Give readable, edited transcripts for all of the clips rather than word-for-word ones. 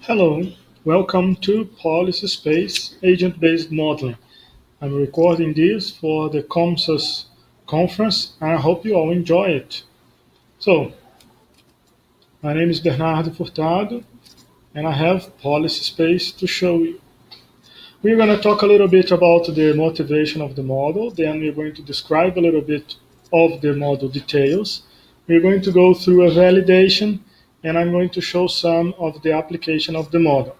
Hello, welcome to PolicySpace agent-based modeling. I'm recording this for the CoMSES Conference and I hope you all enjoy it. So, my name is Bernardo Furtado and I have PolicySpace to show you. We're going to talk a little bit about the motivation of the model, then we're going to describe a little bit of the model details. We're going to go through a validation and I'm going to show some of the application of the model.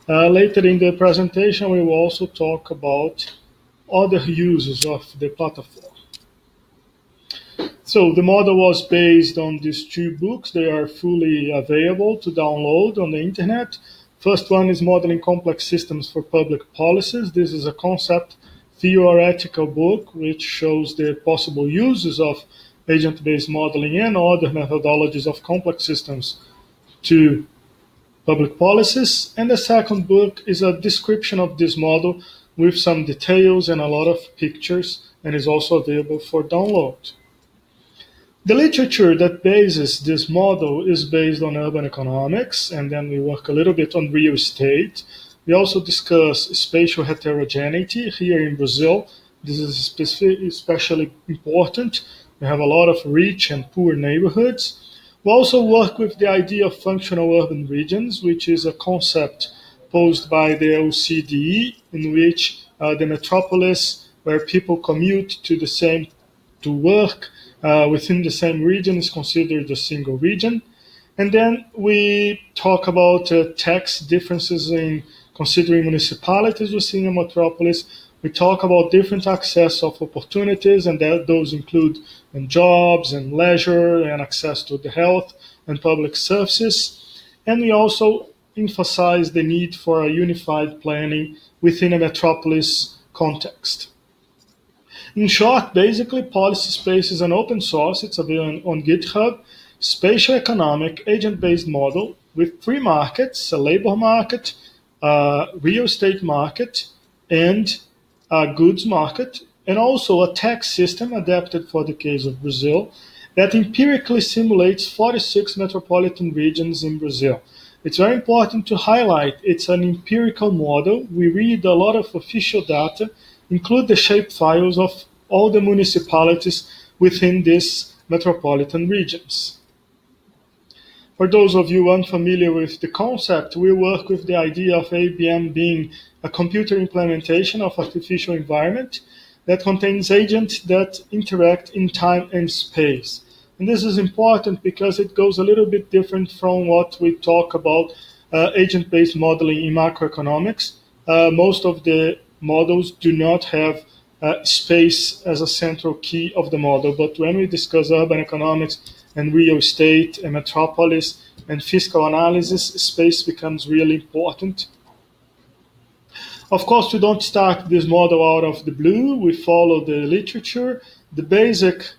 Later in the presentation, we will also talk about other uses of the platform. So the model was based on these two books. They are fully available to download on the internet. First one is Modeling Complex Systems for Public Policies. This is a concept theoretical book which shows the possible uses of agent-based modeling and other methodologies of complex systems to public policies, and the second book is a description of this model with some details and a lot of pictures, and is also available for download. The literature that bases this model is based on urban economics, and then we work a little bit on real estate. We also discuss spatial heterogeneity here in Brazil. This is especially important. We have a lot of rich and poor neighborhoods. We also work with the idea of functional urban regions, which is a concept posed by the OCDE, in which the metropolis, where people commute to work within the same region, is considered a single region. And then we talk about tax differences in considering municipalities within a metropolis. We talk about different access of opportunities, and those include jobs and leisure and access to the health and public services. And we also emphasize the need for a unified planning within a metropolis context. In short, basically, PolicySpace is an open source. It's available on GitHub, spatial-economic agent-based model with three markets: a labor market, a real estate market, and a goods market, and also a tax system adapted for the case of Brazil that empirically simulates 46 metropolitan regions in Brazil. It's very important to highlight it's an empirical model. We read a lot of official data, include the shapefiles of all the municipalities within these metropolitan regions. For those of you unfamiliar with the concept, we work with the idea of ABM being a computer implementation of artificial environment that contains agents that interact in time and space. And this is important because it goes a little bit different from what we talk about agent-based modeling in macroeconomics. Most of the models do not have space as a central key of the model, but when we discuss urban economics and real estate and metropolis and fiscal analysis, space becomes really important. Of course, we don't start this model out of the blue. We follow the literature. The basic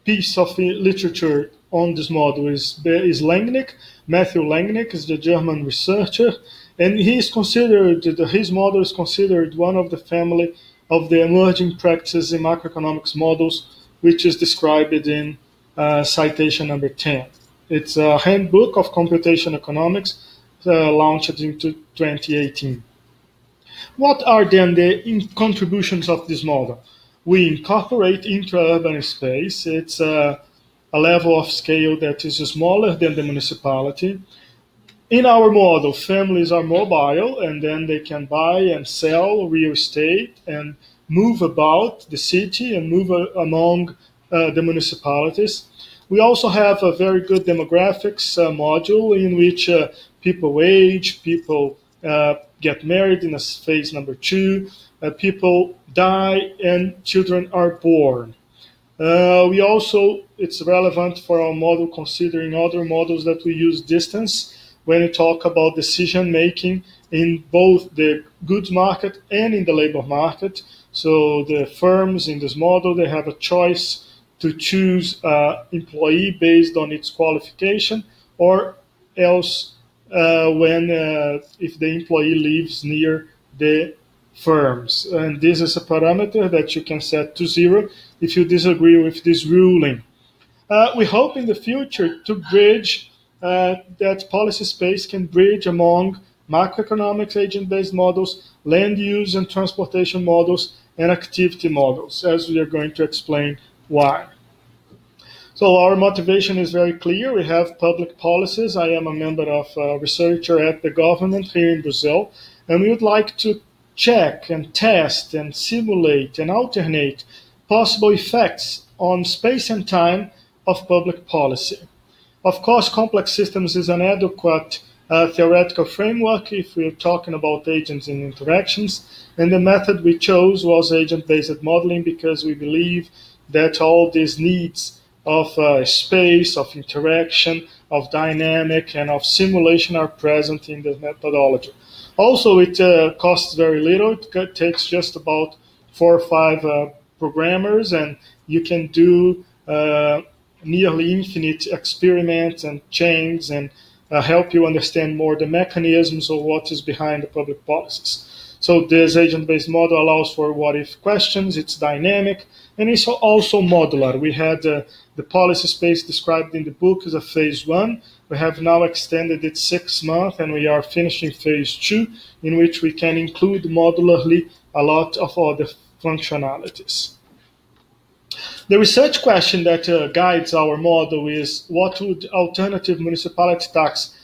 piece of literature on this model is Langnick. Matthew Langnick is the German researcher, and his model is considered one of the family of the emerging practices in macroeconomics models, which is described in citation number 10. It's a handbook of computation economics launched in 2018. What are then the contributions of this model? We incorporate intra-urban space. It's a level of scale that is smaller than the municipality. In our model, families are mobile, and then they can buy and sell real estate and move about the city and move among the municipalities. We also have a very good demographics module in which people age, people get married in a phase number 2, people die, and children are born. It's relevant for our model considering other models that we use distance when we talk about decision making in both the goods market and in the labor market. So the firms in this model, they have a choice to choose employee based on its qualification, or else if the employee lives near the firms. And this is a parameter that you can set to 0 if you disagree with this ruling. We hope in the future to bridge that PolicySpace can bridge among macroeconomics agent-based models, land use and transportation models, and activity models, as we are going to explain why. So our motivation is very clear. We have public policies. I am a member of a researcher at the government here in Brazil, and we would like to check and test and simulate and alternate possible effects on space and time of public policy. Of course, complex systems is an adequate theoretical framework if we're talking about agents and interactions, and the method we chose was agent-based modeling because we believe that all these needs of space, of interaction, of dynamic, and of simulation are present in the methodology. Also, it costs very little. It takes just about 4 or 5 programmers, and you can do nearly infinite experiments and chains and help you understand more the mechanisms of what is behind the public policies. So this agent-based model allows for what-if questions. It's dynamic, and it's also modular. We had the PolicySpace described in the book as a phase 1. We have now extended it 6 months, and we are finishing phase 2, in which we can include modularly a lot of other functionalities. The research question that guides our model is: what would alternative municipality tax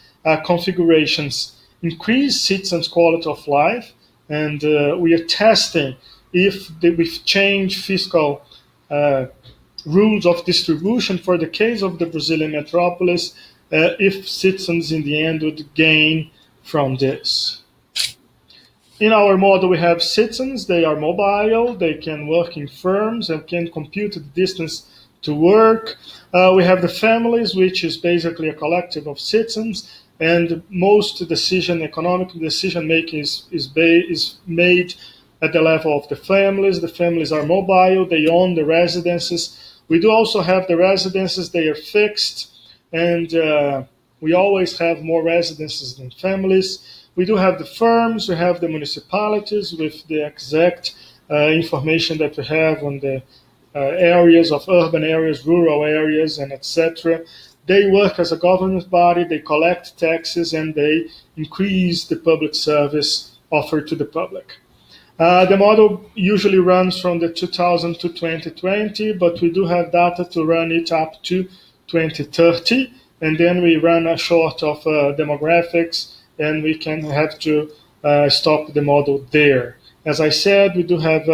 configurations increase citizens' quality of life? And we are testing if we change fiscal rules of distribution for the case of the Brazilian metropolis, if citizens in the end would gain from this. In our model, we have citizens. They are mobile. They can work in firms and can compute the distance to work. We have the families, which is basically a collective of citizens, and most economic decision-making is made at the level of the families. The families are mobile. They own the residences. We do also have the residences. They are fixed, and we always have more residences than families. We do have the firms, we have the municipalities with the exact information that we have on the areas of urban areas, rural areas, and etc. They work as a government body, they collect taxes, and they increase the public service offered to the public. The model usually runs from the 2000 to 2020, but we do have data to run it up to 2030, and then we run a short of demographics, and we can have to stop the model there. As I said, we do have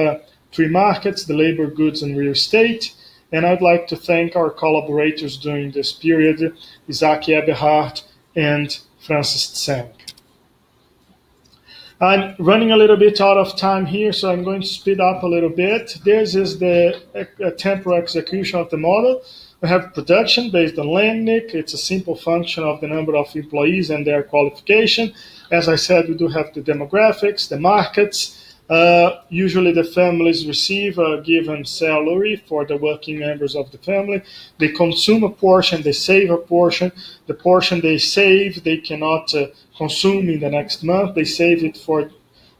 3 markets: the labor, goods, and real estate. And I'd like to thank our collaborators during this period, Isaac Eberhardt and Francis Tseng. I'm running a little bit out of time here, so I'm going to speed up a little bit. This is the temporal execution of the model. We have production based on landnick. It's a simple function of the number of employees and their qualification. As I said, we do have the demographics, the markets. Usually the families receive a given salary for the working members of the family. They consume a portion, they save a portion. The portion they save, they cannot consume in the next month. They save it for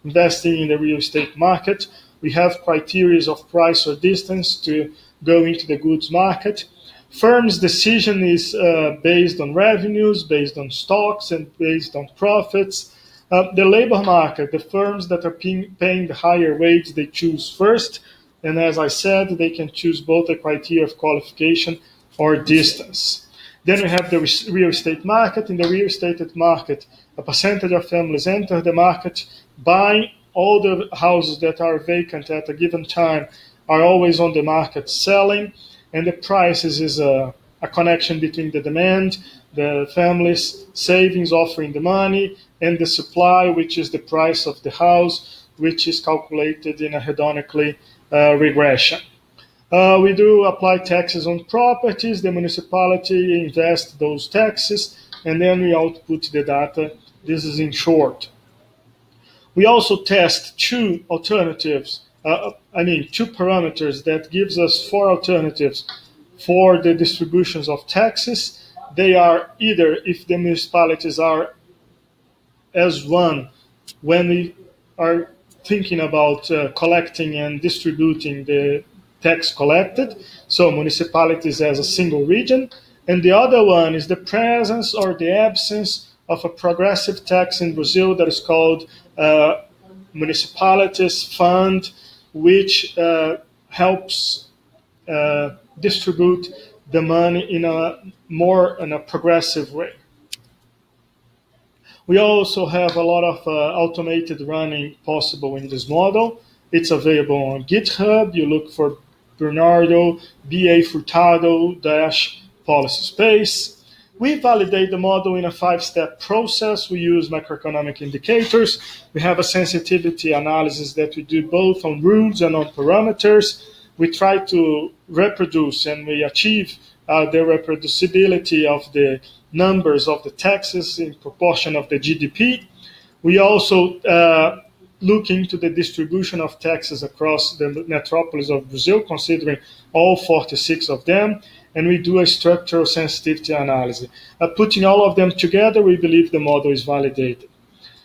investing in the real estate market. We have criteria of price or distance to go into the goods market. Firms' decision is based on revenues, based on stocks, and based on profits. The labor market, the firms that are paying the higher wage, they choose first. And as I said, they can choose both the criteria of qualification or distance. Then we have the real estate market. In the real estate market, a percentage of families enter the market, buying all the houses that are vacant at a given time are always on the market selling. And the prices is a connection between the demand, the family's savings offering the money, and the supply, which is the price of the house, which is calculated in a hedonically regression. We do apply taxes on properties. The municipality invests those taxes, and then we output the data. This is in short. We also test 2 alternatives. 2 parameters that gives us 4 alternatives for the distributions of taxes. They are either if the municipalities are as one when we are thinking about collecting and distributing the tax collected, so municipalities as a single region, And the other one is the presence or the absence of a progressive tax in Brazil that is called municipalities fund, which helps distribute the money in a progressive way. We also have a lot of automated running possible in this model. It's available on GitHub. You look for Bernardo B.A. Furtado PolicySpace. We validate the model in a 5-step process. We use macroeconomic indicators. We have a sensitivity analysis that we do both on rules and on parameters. We try to reproduce and we achieve the reproducibility of the numbers of the taxes in proportion of the GDP. We also look into the distribution of taxes across the metropolis of Brazil, considering all 46 of them, and we do a structural sensitivity analysis. Putting all of them together, we believe the model is validated.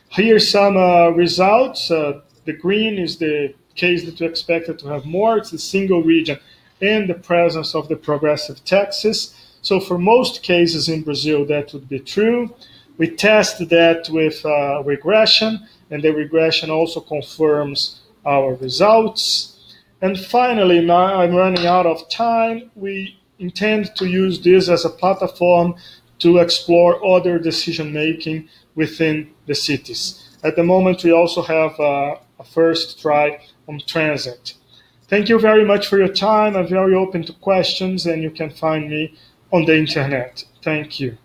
Here are some results. The green is the case that we expected to have more. It's the single region and the presence of the progressive taxes. So for most cases in Brazil, that would be true. We test that with regression, and the regression also confirms our results. And finally, now I'm running out of time. We intend to use this as a platform to explore other decision-making within the cities. At the moment, we also have a first try on transit. Thank you very much for your time. I'm very open to questions, and you can find me on the internet. Thank you.